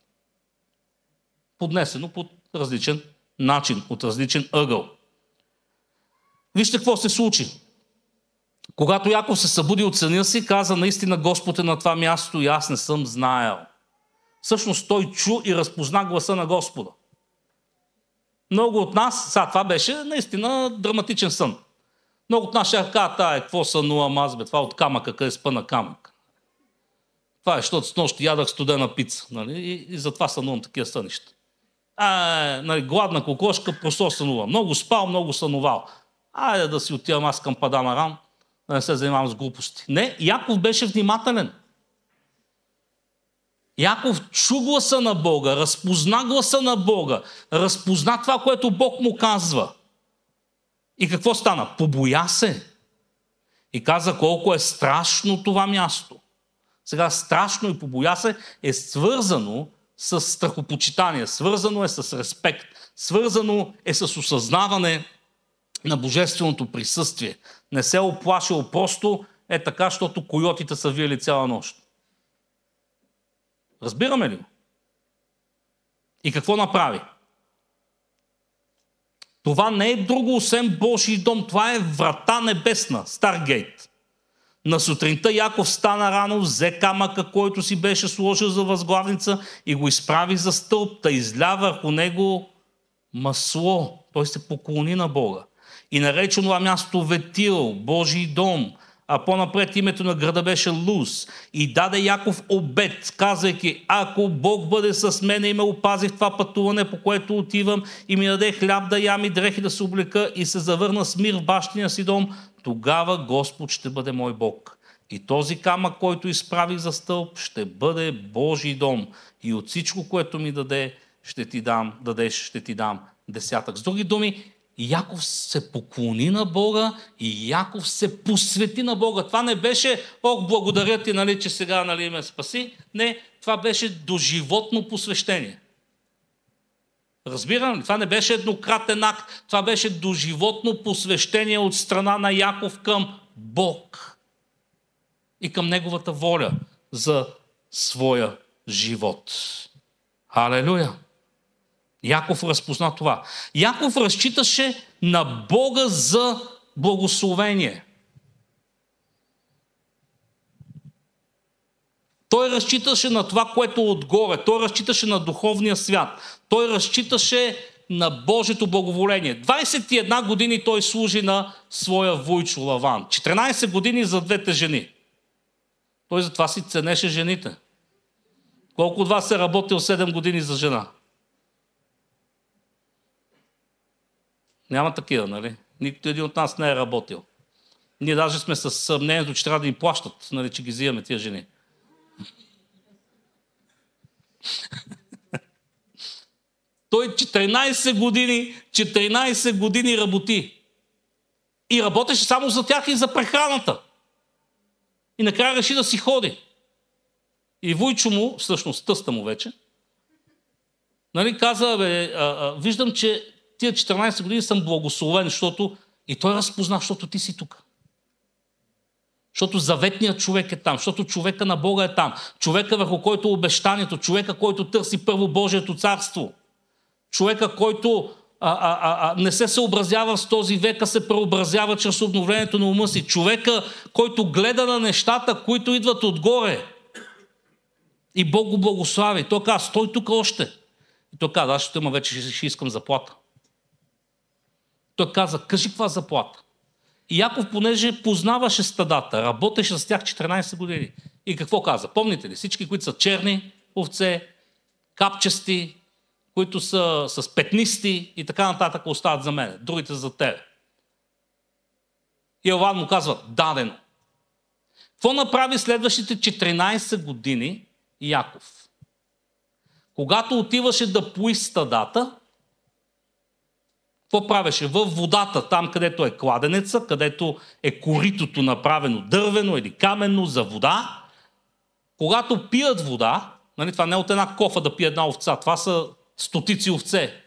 Speaker 1: Поднесено по различен начин, от различен ъгъл. Вижте какво се случи. Когато Яков се събуди от съня си, каза: наистина Господ е на това място и аз не съм знаел. Всъщност той чу и разпозна гласа на Господа. Много от нас, това беше наистина драматичен сън. Много от нас ще кажат: какво сънувам аз, бе, това от камъка, къде спа на камък. Това е, защото с нощ ядах студена пица. Нали? И затова сънувам такива сънища. Гладна кокошка, просто сънувам. Много спал, много сънувал. Айде да си отивам аз към Падан Арам, да не се занимавам с глупости. Не, Яков беше внимателен. Яков чу гласа на Бога, разпозна гласа на Бога, разпозна това, което Бог му казва. И какво стана? Побоя се. И каза колко е страшно това място. Сега страшно и побоя се е свързано с страхопочитание, свързано е с респект, свързано е с осъзнаване на божественото присъствие. Не се оплашил просто е така, защото койотите са виели цяла нощ. Разбираме ли го? И какво направи? Това не е друго, освен Божий дом. Това е врата небесна, Старгейт. На сутринта Яков стана рано, взе камъка, който си беше сложил за възглавница и го изправи за стълб, да изля върху него масло. Той се поклони на Бога. И нарече това място Ветил, Божий дом. а по-напред името на града беше Луз. И даде Яков обет, казвайки, ако Бог бъде с мене и ме опази в това пътуване, по което отивам, и ми даде хляб да ям и дрехи да се облека, и се завърна с мир в бащиния си дом, тогава Господ ще бъде мой Бог. И този камък, който изправих за стълб, ще бъде Божий дом. И от всичко, което ми дадеш, ще ти дам десятък. С други думи, Яков се поклони на Бога и Яков се посвети на Бога. Това не беше, благодаря ти, че сега ме спаси. Не, това беше доживотно посвещение. Разбирам ли? Това не беше еднократен акт, това беше доживотно посвещение от страна на Яков към Бог и към неговата воля за своя живот. Халелуя! Яков разпозна това. Яков разчиташе на Бога за благословение. Той разчиташе на това, което е отгоре. Той разчиташе на духовния свят. Той разчиташе на Божието благоволение. 21 години той служи на своя вуйчо Лаван. 14 години за двете жени. Той затова си ценеше жените. Колко от вас е работил 7 години за жена? Няма такива, нали? Никой един от нас не е работил. Ние даже сме с съмнението, че трябва да им плащат, нали, че ги взимаме тия жени. Той 14 години работи. И работеше само за тях и за прехраната. И накрая реши да си ходи. И вуйчо му, всъщност тъста му вече, нали, каза, виждам, че тия 14 години съм благословен, защото и той разпозна, защото ти си тук. Защото заветният човек е там, защото човека на Бога е там. Човека, върху който е обещанието, човека, който търси първо Божието царство. Човека, който не се съобразява с този век, а се преобразява чрез обновлението на ума си. Човека, който гледа на нещата, които идват отгоре. И Бог го благослави. Той каза, стой тук още. И той каза, аз вече ще искам заплата. Той каза, кажи каква заплата. И Яков, понеже познаваше стадата, работеше с тях 14 години. И какво каза? Помните ли? Всички, които са черни овце, капчести, които са с петнисти и така нататък остават за мен. Другите за тебе. И Лаван му казва, дадено. Какво направи следващите 14 години Яков? Когато отиваше да пои стадата, какво правеше? Във водата, там където е кладенеца, където е коритото направено дървено или каменно за вода, когато пият вода, нали, това не е от една кофа да пие една овца, това са стотици овце.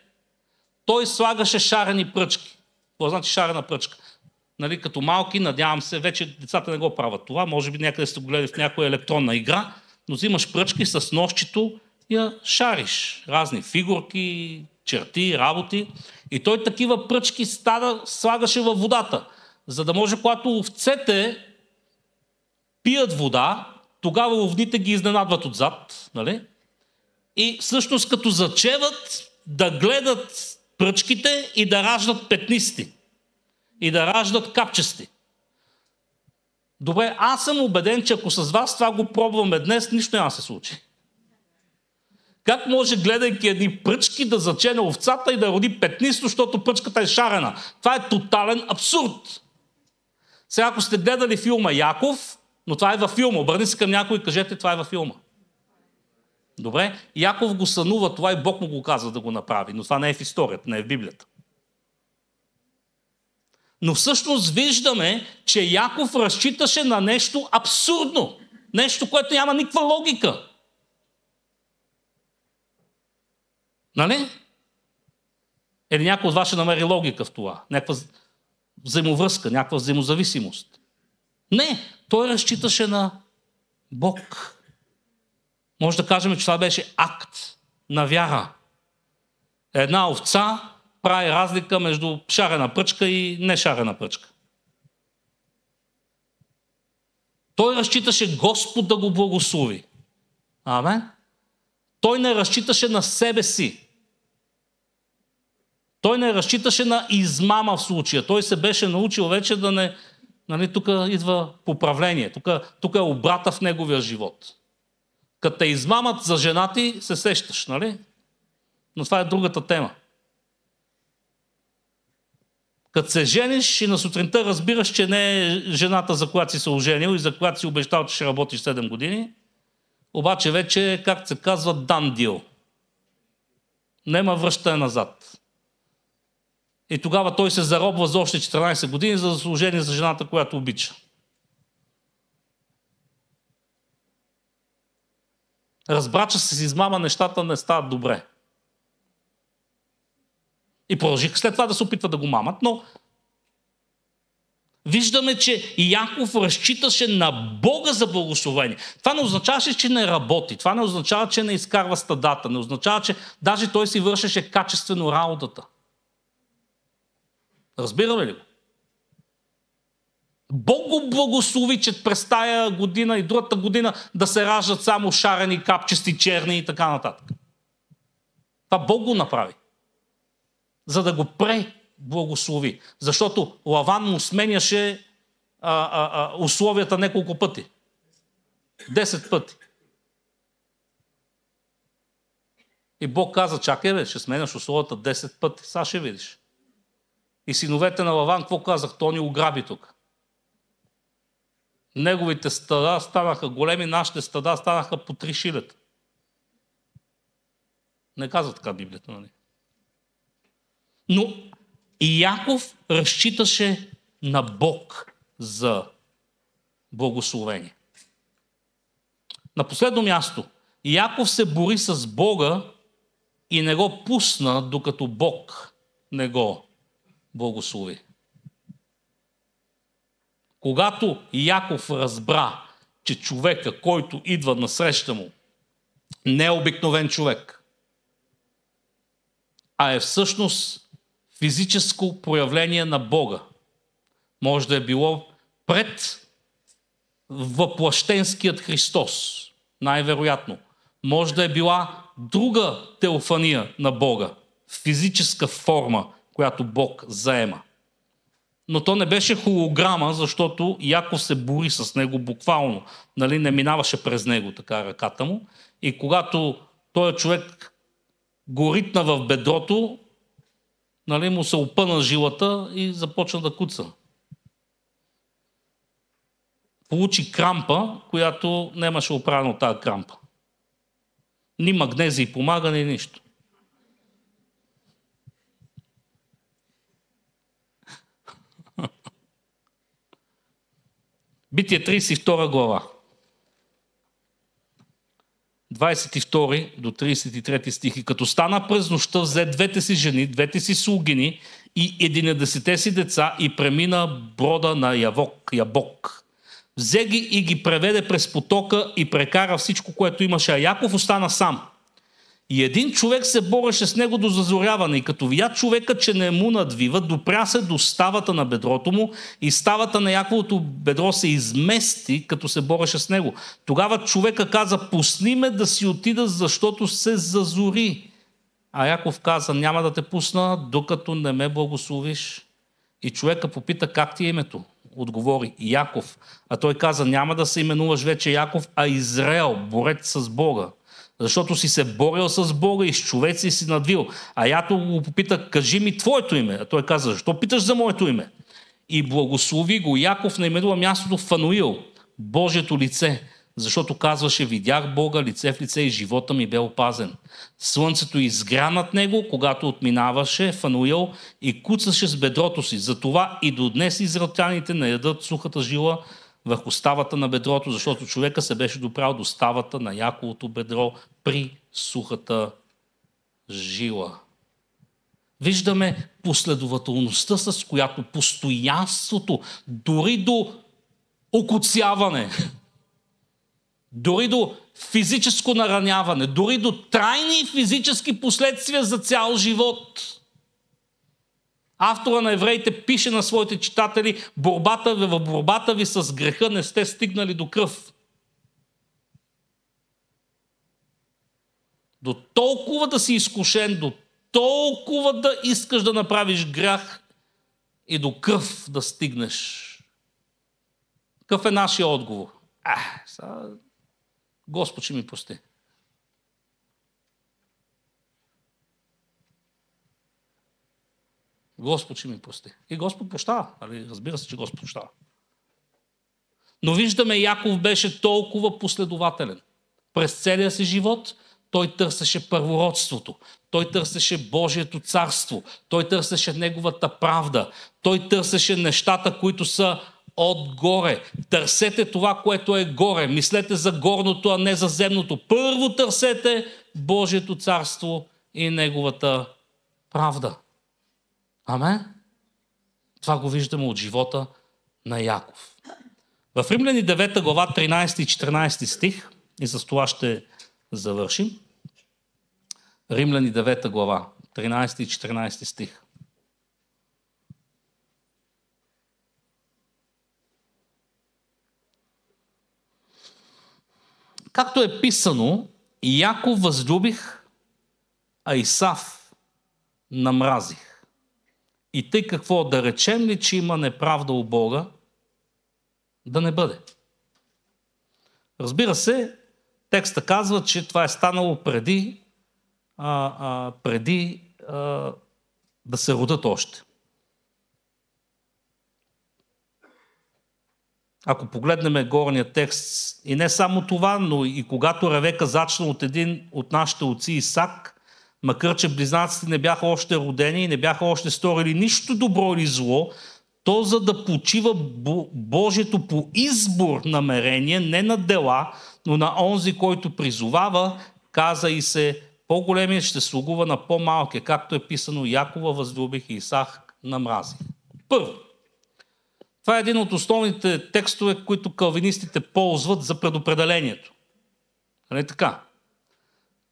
Speaker 1: Той слагаше шарени пръчки. Какво значи шарена пръчка? Нали, като малки, надявам се, вече децата не го правят това, може би някъде сте го гледали в някоя електронна игра, но взимаш пръчки с ножчето и я шариш. Разни фигурки, черти, работи. И той такива пръчки слагаше във водата, за да може, когато овцете пият вода, тогава овните ги изненадват отзад, нали? И всъщност като зачеват да гледат пръчките и да раждат петнисти. И да раждат капчести. Добре, аз съм убеден, че ако с вас това го пробваме днес, нищо няма да се случи. Как може, гледайки едни пръчки, да зачене овцата и да роди петнисто, защото пръчката е шарена? Това е тотален абсурд. Сега, ако сте гледали филма Яков, но това е във филма, обърни се към някой и кажете, това е във филма. Добре? Яков го сънува това и Бог му го казва да го направи, но това не е в историята, не е в Библията. Но всъщност виждаме, че Яков разчиташе на нещо абсурдно. Нещо, което няма никаква логика. Нали? Или някой от вас ще намери логика в това? Някаква взаимовръзка, някаква взаимозависимост? Не, той разчиташе на Бог. Може да кажем, че това беше акт на вяра. Една овца прави разлика между шарена пръчка и нешарена пръчка. Той разчиташе Господ да го благослови. Амен. Той не разчиташе на себе си. Той не разчиташе на измама в случая. Той се беше научил вече да не Нали, тук идва поправление. Тук е обрата в неговия живот. Като те измамат за жена ти, се сещаш, нали? Но това е другата тема. Като се жениш и на сутринта разбираш, че не е жената, за която си се оженил и за която си обещал, че ще работиш 7 години, обаче вече, както се казва, дан дил. Нема връщане назад. И тогава той се заробва за още 14 години, за да се ожени за жената, която обича. Разбра, че с измама нещата не стават добре. И продължиха след това да се опитват да го мамат, но виждаме, че Яков разчиташе на Бога за благословение. Това не означаваше, че не работи. Това не означава, че не изкарва стадата. Не означава, че даже той си вършеше качествено работата. Разбираме ли го? Бог го благослови, че през тая година и другата година да се раждат само шарени, капчести, черни и така нататък. Това Бог го направи. За да го преблагослови. Защото Лаван му сменяше условията няколко пъти. 10 пъти. И Бог каза, чакай бе, ще сменяш условията 10 пъти. Сега ще видиш. И синовете на Лаван, какво казах? То ни ограби тук. Неговите стада станаха големи, нашите стада станаха по 3 шилета. Не казва така Библията, нали? Но и Яков разчиташе на Бог за благословение. На последно място, Яков се бори с Бога и не го пусна, докато Бог не го благослови. Когато Яков разбра, че човека, който идва насреща му, не е обикновен човек, а е всъщност физическо проявление на Бога. Може да е било пред въплъщенският Христос, най-вероятно. Може да е била друга теофания на Бога, физическа форма, която Бог заема. Но то не беше холограма, защото Яков се бори с него буквално. Нали, не минаваше през него така ръката му. И когато този човек го ритна в бедрото, нали, му се опъна жилата и започна да куца. Получи крампа, която нямаше оправена от тази крампа. Ни магнезий помага, ни нищо. Битие 32 глава. 22 до 33 стихи. Като стана през нощта, взе двете си жени, двете си слугини и 11 си деца и премина брода на Ябок. Взе ги и ги преведе през потока и прекара всичко, което имаше. А Яков остана сам. И един човек се бореше с него до зазоряване и като видя човека, че не му надвива, допря се до ставата на бедрото му и ставата на Яковото бедро се измести, като се бореше с него. Тогава човека каза, пусни ме да си отида, защото се зазори. А Яков каза, няма да те пусна, докато не ме благословиш. И човека попита, как ти е името? Отговори, Яков. А той каза, няма да се именуваш вече Яков, а Израел, борец с Бога. Защото си се борил с Бога и с човеци си надвил. А Ято го попита, кажи ми твоето име. А той каза, защо питаш за моето име? И благослови го Яков, наименува мястото Фануил, Божието лице. Защото казваше, видях Бога лице в лице и живота ми бе опазен. Слънцето изгря над него, когато отминаваше Фануил и куцаше с бедрото си. Затова и до днес израелтяните не ядат сухата жила върху ставата на бедрото, защото човека се беше допрял до ставата на Яковото бедро при сухата жила. Виждаме последователността, с която постоянството, дори до окоцяване, дори до физическо нараняване, дори до трайни физически последствия за цял живот. Автора на Евреите пише на своите читатели, в борбата ви с греха не сте стигнали до кръв. До толкова да си изкушен, до толкова да искаш да направиш грях и до кръв да стигнеш. Какъв е нашия отговор? Господ ще ми прости. Господ ще ми прости. И Господ прощава. Разбира се, че Господ прощава. Но виждаме, Яков беше толкова последователен. През целия си живот той търсеше първородството. Той търсеше Божието царство. Той търсеше неговата правда. Той търсеше нещата, които са отгоре. Търсете това, което е горе. Мислете за горното, а не за земното. Първо търсете Божието царство и неговата правда. Амен? Това го виждаме от живота на Яков. В Римляни 9 глава 13 и 14 стих, и с това ще завършим. Римляни 9 глава 13 и 14 стих. Както е писано, Яков възлюбих, а Исав намразих. И тъй какво да речем ли, че има неправда у Бога, да не бъде. Разбира се, текста казва, че това е станало преди да се родят още. Ако погледнем горния текст, и не само това, но и когато Ревека зачна от един от нашите отци Исак, макар че близнаците не бяха още родени и не бяха още сторили нищо добро или зло, то за да почива Божието по избор намерение, не на дела, но на онзи, който призовава, каза и се, по-големият ще слугува на по-малкия, както е писано, Якова възлюбих и Исак намразих. Първо, това е един от основните текстове, които калвинистите ползват за предопределението. Нали така?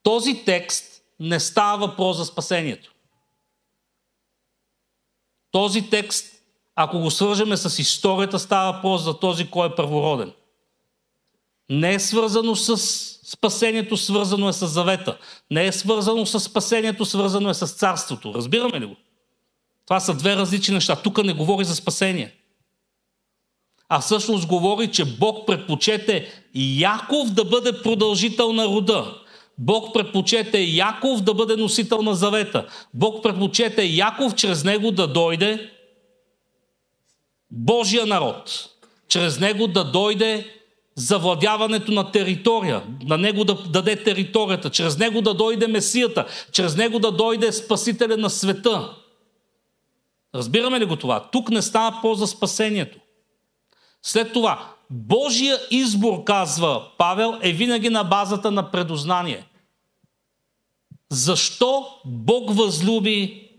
Speaker 1: Този текст не става въпрос за спасението. Този текст, ако го свържеме с историята, става въпрос за този, кой е първороден. Не е свързано с спасението, свързано е с завета. Не е свързано с спасението, свързано е с царството. Разбираме ли го? Това са две различни неща. Тук не говори за спасение. А всъщност говори, че Бог предпочете Яков да бъде продължител на рода. Бог предпочете Яков да бъде носител на завета. Бог предпочете Яков чрез него да дойде Божия народ. Чрез него да дойде завладяването на територия. На него да даде територията. Чрез него да дойде Месията. Чрез него да дойде Спасителя на света. Разбираме ли го това? Тук не става по за спасението. След това, Божия избор, казва Павел, е винаги на базата на предознание. Защо Бог възлюби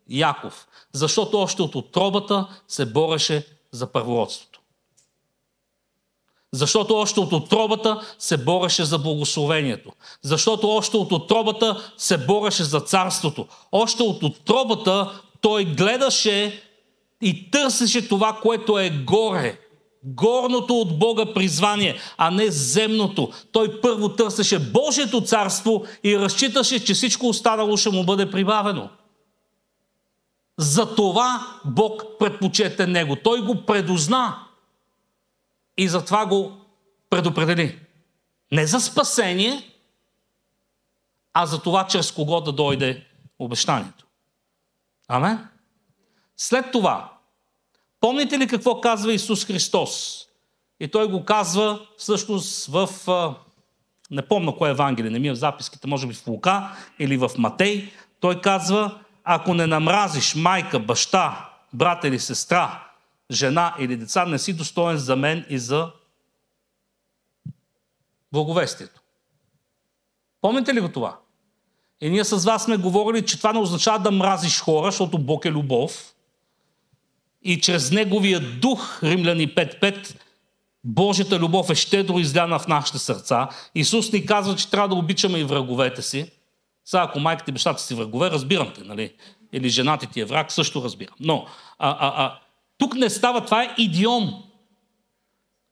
Speaker 1: Яков? Защото още от утробата се бореше за първородството. Защото още от утробата се бореше за благословението. Защото още от утробата се бореше за царството. Още от утробата той гледаше и търсеше това, което е горе. Горното от Бога призвание, а не земното. Той първо търсеше Божието царство и разчиташе, че всичко останало ще му бъде прибавено. Затова Бог предпочете него. Той го предозна и затова го предопредели. Не за спасение, а за това, чрез кого да дойде обещанието. Амен? След това, помните ли какво казва Исус Христос? И той го казва всъщност в... Не помня кое Евангелие, не ми е в записките, може би в Лука или в Матей. Той казва, ако не намразиш майка, баща, брат или сестра, жена или деца, не си достоен за мен и за благовестието. Помните ли го това? И ние с вас сме говорили, че това не означава да мразиш хора, защото Бог е любов. И чрез Неговия дух, Римляни 5.5, Божията любов е щедро изляна в нашите сърца. Исус ни казва, че трябва да обичаме и враговете си. Сега, ако майката и бащата си врагове, разбирам те, нали? Или жената ти е враг, също разбирам. Но тук не става, това е идиом,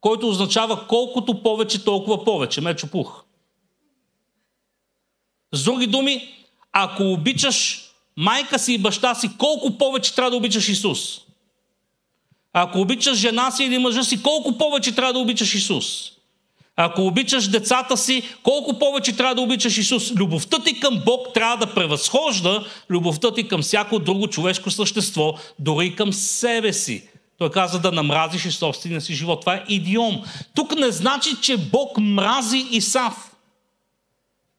Speaker 1: който означава колкото повече, толкова повече. Мечо пух. С други думи, ако обичаш майка си и баща си, колко повече трябва да обичаш Исус? Ако обичаш жена си или мъжа си, колко повече трябва да обичаш Исус? Ако обичаш децата си, колко повече трябва да обичаш Исус? Любовта ти към Бог трябва да превъзхожда любовта ти към всяко друго човешко същество, дори и към себе си. Той каза да намразиш и собствения си живот. Това е идиом. Тук не значи, че Бог мрази Исав.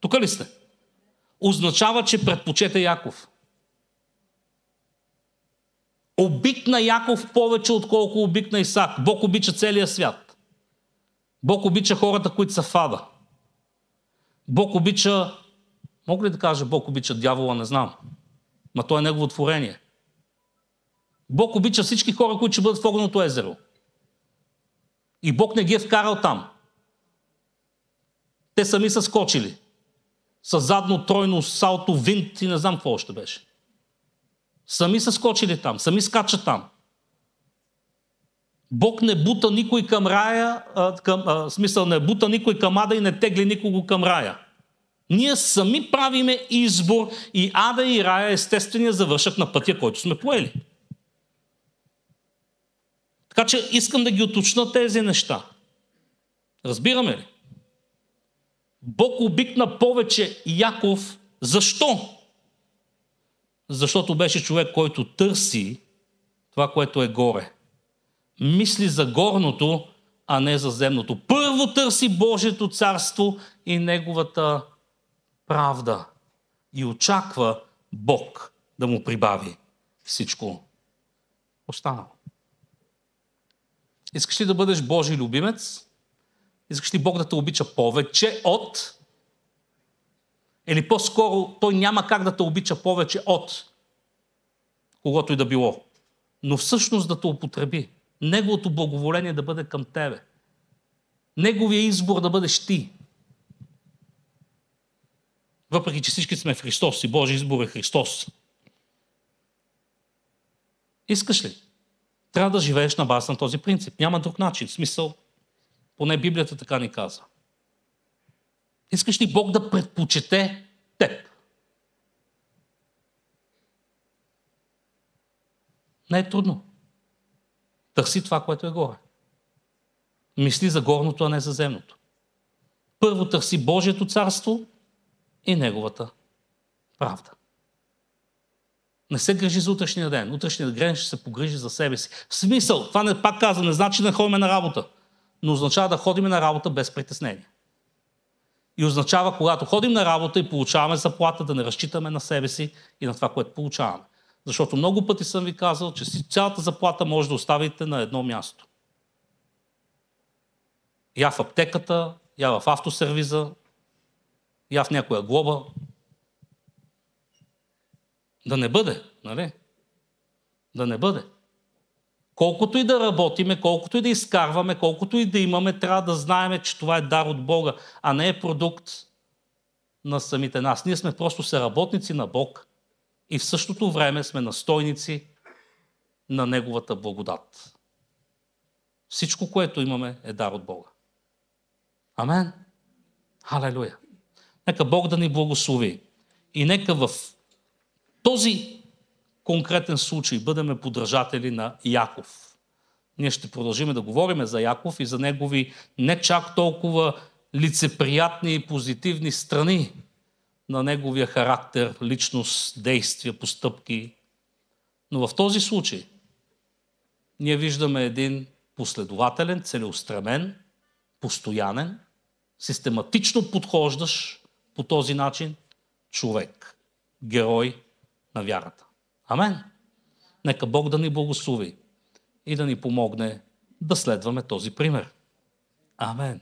Speaker 1: Тук ли сте? Означава, че предпочете Яков. Обикна Яков повече, отколко обикна Исак. Бог обича целия свят. Бог обича хората, които са в ада. Бог обича... Мога ли да кажа Бог обича дявола? Не знам. Ма то е негово творение. Бог обича всички хора, които ще бъдат в огненото езеро. И Бог не ги е вкарал там. Те сами са скочили. С задно, тройно, салто, винт и не знам какво още беше. Сами са скочили там, сами скачат там. Бог не бута никой към рая, смисъл не бута никой към ада и не тегли никого към рая. Ние сами правиме избор и ада и рая естествения завършък на пътя, който сме поели. Така че искам да ги уточня тези неща. Разбираме ли? Бог обикна повече Яков. Защо? Защото беше човек, който търси това, което е горе. Мисли за горното, а не за земното. Първо търси Божието царство и неговата правда. И очаква Бог да му прибави всичко останало. Искаш ли да бъдеш Божий любимец? Искаш ли Бог да те обича повече от... Или по-скоро Той няма как да те обича повече от когото и да било. Но всъщност да те употреби. Неговото благоволение да бъде към тебе. Неговия избор да бъдеш ти. Въпреки че всички сме в Христос и Божий избор е Христос. Искаш ли? Трябва да живееш на база на този принцип. Няма друг начин. В смисъл, поне Библията така ни казва. Искаш ли Бог да предпочете теб? Не е трудно. Търси това, което е горе. Мисли за горното, а не за земното. Първо търси Божието царство и неговата правда. Не се грижи за утрешния ден. Утрешният ден ще се погрижи за себе си. В смисъл, това не пак казвам, не значи да ходим на работа, но означава да ходим на работа без притеснение. И означава, когато ходим на работа и получаваме заплата, да не разчитаме на себе си и на това, което получаваме. Защото много пъти съм ви казал, че цялата заплата може да оставите на едно място. Я в аптеката, я в автосервиза, я в някоя глоба. Да не бъде, нали? Да не бъде. Колкото и да работиме, колкото и да изкарваме, колкото и да имаме, трябва да знаем, че това е дар от Бога, а не е продукт на самите нас. Ние сме просто съработници на Бог и в същото време сме настойници на Неговата благодат. Всичко, което имаме, е дар от Бога. Амен. Халелуя. Нека Бог да ни благослови. И нека в този конкретен случай бъдем подражатели на Яков. Ние ще продължим да говорим за Яков и за негови не чак толкова лицеприятни и позитивни страни на неговия характер, личност, действия, постъпки. Но в този случай ние виждаме един последователен, целеустремен, постоянен, систематично подхождащ по този начин човек, герой на вярата. Амен. Нека Бог да ни благослови и да ни помогне да следваме този пример. Амен.